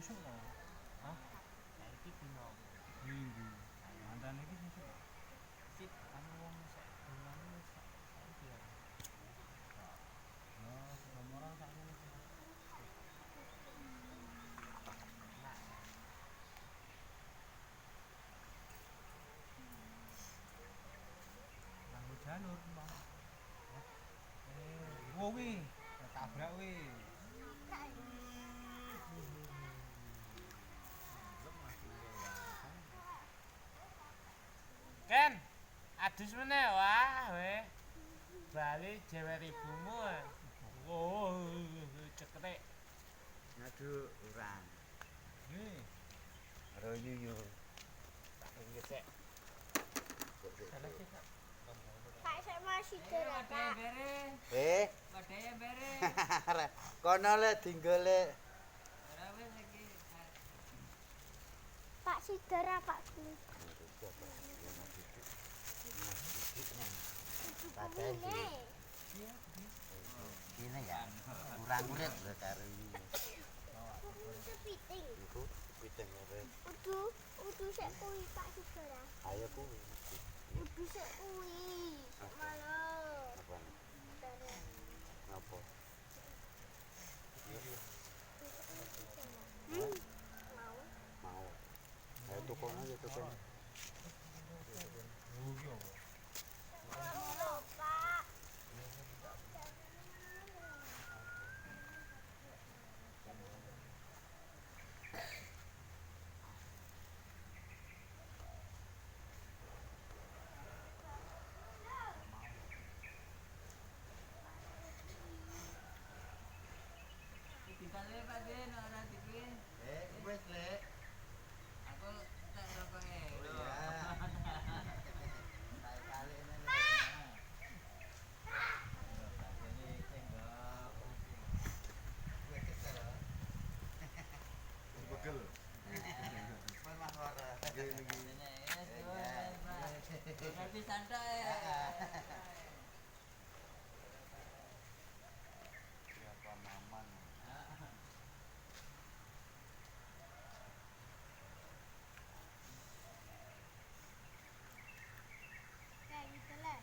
Hah? Saiki dino Minggu. Mantan iki sesuk. sip anu wong sak bulan wis saiki ya. Oh, sekamora sak ngono sih. Nah, Nganggo jalur, Bang. Wo wi, tabrak wi. Ken, adus meneh wah we. Bali jewer ibumu. Oh, ceketek. Ngadu urang. Nih, Karo yuyu. Tak pinggir sik. Salah sih, Kak. Kak saya masih derek, Kak. Eh, Padahal bere. kono le dinggole. Ora wis iki. Pak Sider Pak Guru. Padahal ini ya, kurang kulit lho karo yuyu. Kepiting. Iku piting ora. Udu sik kuwi Pak Sider. Ayo kuwi. Udu sik kuwi. Malah. Apa? Apa? Mau. Mau. Ayo tukono ya tukono. yo. Halo, Pak. Ditale Pak Den ora diki. Wis lek. Aku tak rokoke. Oh iya. Kayak kali ini lek. Ini tenggak. Gue kesel. Pegel. Pun Mas Wara. Gini gini. Ini wes Pak. Berarti santai. Siapa Maman? Kayak gitu lah.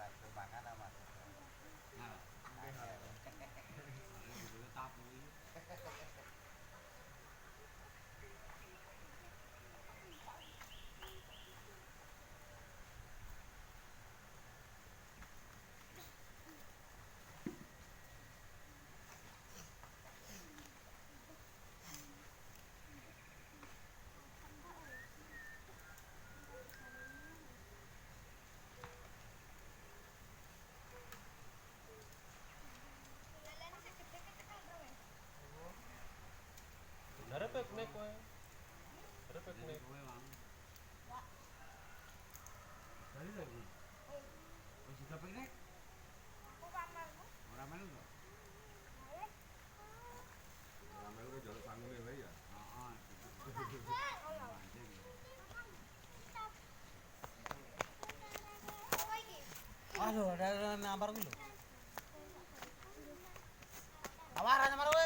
Satu mangan sama satu. Ada piknik kowe. Ada piknik. Tadi lagi. Oh, sudah piknik? Ora melu to? Ora melu kok jaluk sanggune wae ya. Heeh. Aduh, ada nampar gue lho. Tawaran sama lu.